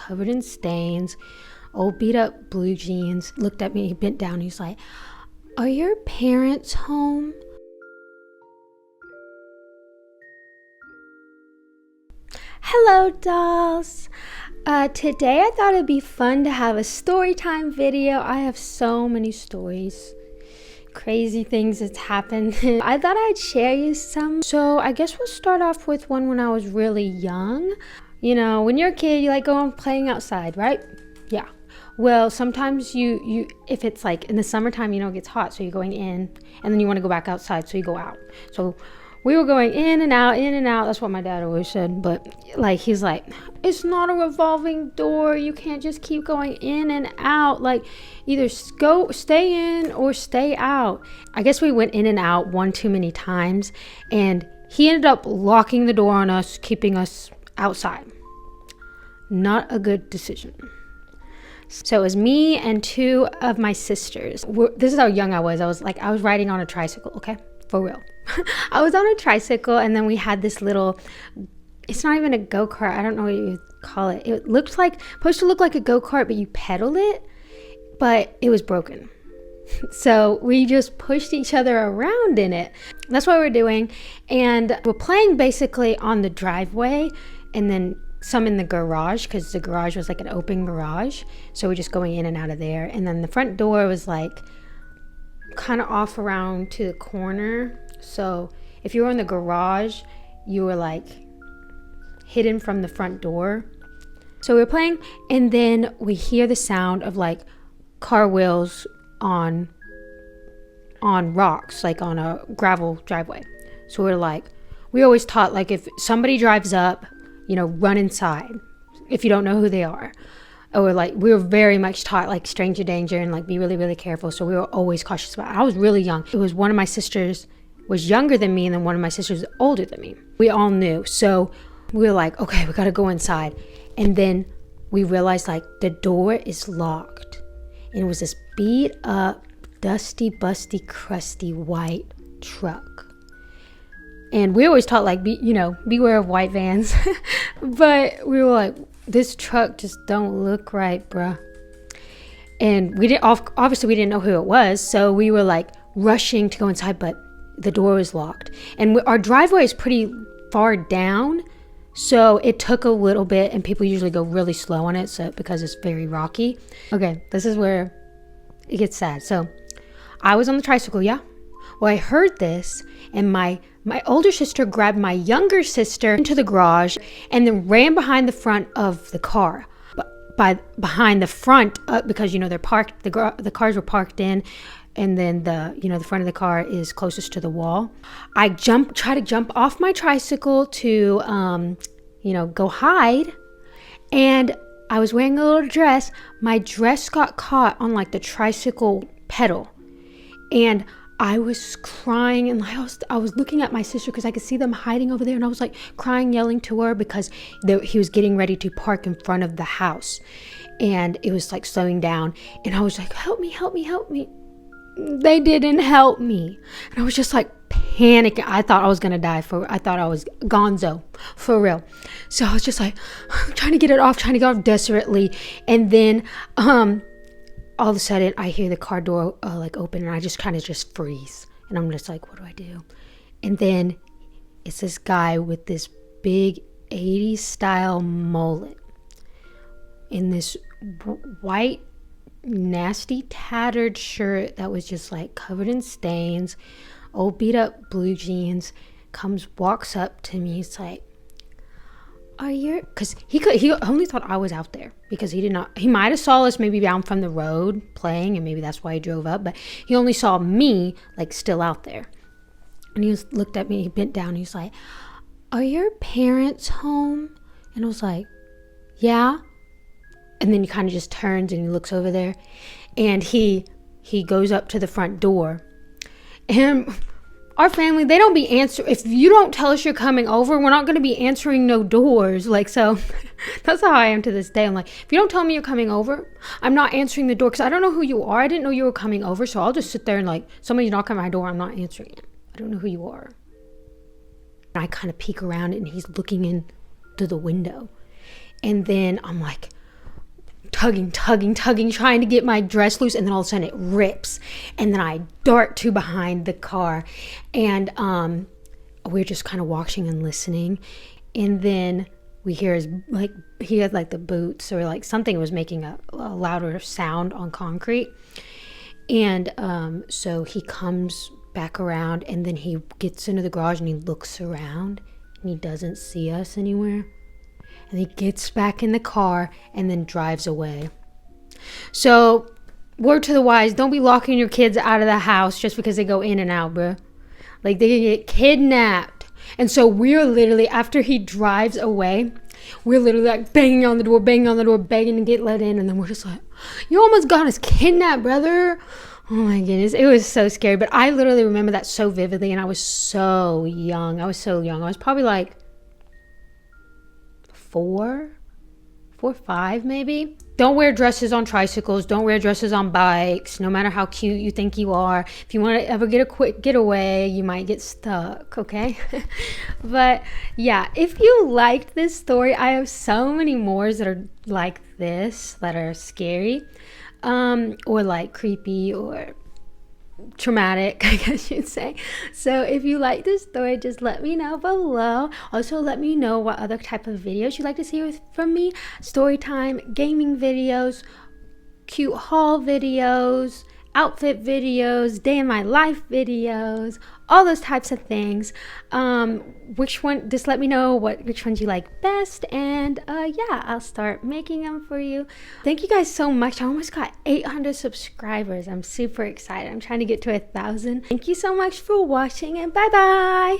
covered in stains, old beat up blue jeans. Looked at me, he bent down, he's like, "Are your parents home?" Hello, dolls. Today I thought it'd be fun to have a story time video. I have so many stories, crazy things that's happened. I thought I'd share you some. So I guess we'll start off with one when I was really young. You know, when you're a kid, you like going playing outside, right? Yeah. Well, sometimes you if it's like in the summertime, you know, it gets hot, so you're going in, and then you want to go back outside, so you go out. So we were going in and out, in and out. That's what my dad always said. But like, he's like, it's not a revolving door. You can't just keep going in and out. Like, either stay in or stay out. I guess we went in and out one too many times, and he ended up locking the door on us, keeping us outside. Not a good decision. So it was me and two of my sisters. This is how young I was. I was riding on a tricycle, okay? For real. I was on a tricycle, and then we had this little, it's not even a go-kart. I don't know what you call it. It looked like, supposed to look like a go-kart, but you pedal it, but it was broken. So we just pushed each other around in it. That's what we're doing. And we're playing basically on the driveway, and then some in the garage, because the garage was like an open garage. So we're just going in and out of there. And then the front door was like kind of off around to the corner. So if you were in the garage, you were like hidden from the front door. So we were playing, and then we hear the sound of like car wheels on rocks, like on a gravel driveway. So we always taught, like, if somebody drives up, you know, run inside if you don't know who they are. Or like, we were very much taught like stranger danger and like be really, really careful. So we were always cautious about it. I was really young. It was one of my sisters was younger than me, and then one of my sisters was older than me. We all knew. So we were like, okay, we got to go inside. And then we realized like the door is locked. And it was this beat up, dusty, busty, crusty white truck. And we always taught like, beware of white vans. But we were like, this truck just don't look right, bruh. And we obviously we didn't know who it was. So we were like rushing to go inside, but the door was locked. And our driveway is pretty far down. So it took a little bit, and people usually go really slow on it, so because it's very rocky. Okay, this is where it gets sad. So I was on the tricycle, yeah? Well, I heard this, and my older sister grabbed my younger sister into the garage and then ran behind the front of the car. Behind the front, because, you know, they're parked, the cars were parked in, and then the front of the car is closest to the wall. I try to jump off my tricycle to, go hide. And I was wearing a little dress. My dress got caught on like the tricycle pedal. And I was crying, and I was looking at my sister because I could see them hiding over there. And I was like crying, yelling to her because he was getting ready to park in front of the house. And it was like slowing down. And I was like, help me, help me, help me. They didn't help me. And I was just like panicking. I thought I was gonna die. I thought I was gonzo, for real. So I was just like trying to get off desperately. And then all of a sudden I hear the car door like open, and I just kind of just freeze. And I'm just like, what do I do? And then it's this guy with this big 80s style mullet in this white nasty tattered shirt that was just like covered in stains, old beat up blue jeans, walks up to me. He's like, because he only thought I was out there, because he might have saw us maybe down from the road playing, and maybe that's why he drove up, but he only saw me like still out there. And he looked at me, he bent down, he's like, are your parents home? And I was like, yeah. And then he kind of just turns and he looks over there, and he goes up to the front door. And our family, they don't be answering. If you don't tell us you're coming over, we're not going to be answering no doors. Like, so that's how I am to this day. I'm like, if you don't tell me you're coming over, I'm not answering the door, because I don't know who you are. I didn't know you were coming over, so I'll just sit there and like, somebody's knocking on my door, I'm not answering it. I don't know who you are. And I kind of peek around, and he's looking into the window. And then I'm like, tugging, trying to get my dress loose, and then all of a sudden it rips, and then I dart to behind the car, and we're just kind of watching and listening, and then we hear his, like, he had like the boots or like something was making a louder sound on concrete, and so he comes back around, and then he gets into the garage and he looks around and he doesn't see us anywhere, and he gets back in the car and then drives away. So word to the wise, don't be locking your kids out of the house just because they go in and out, bro. Like, they can get kidnapped. And so we're literally, after he drives away, we're literally like banging on the door, begging to get let in, and then we're just like, you almost got us kidnapped, brother. Oh my goodness, it was so scary. But I literally remember that so vividly, and I was so young. I was probably like 4 or 5 maybe. Don't wear dresses on tricycles. Don't wear dresses on bikes, no matter how cute you think you are. If you want to ever get a quick getaway, you might get stuck, okay? But yeah, if you liked this story, I have so many more that are like this, that are scary, or like creepy or traumatic, I guess you'd say. So if you like this story, just let me know below. Also, let me know what other type of videos you'd like to see from me. Story time, gaming videos, cute haul videos, outfit videos, day in my life videos, all those types of things. Which one, just let me know which ones you like best, and yeah, I'll start making them for you. Thank you guys so much. I almost got 800 subscribers. I'm super excited. I'm trying to get to 1,000. Thank you so much for watching, and bye bye.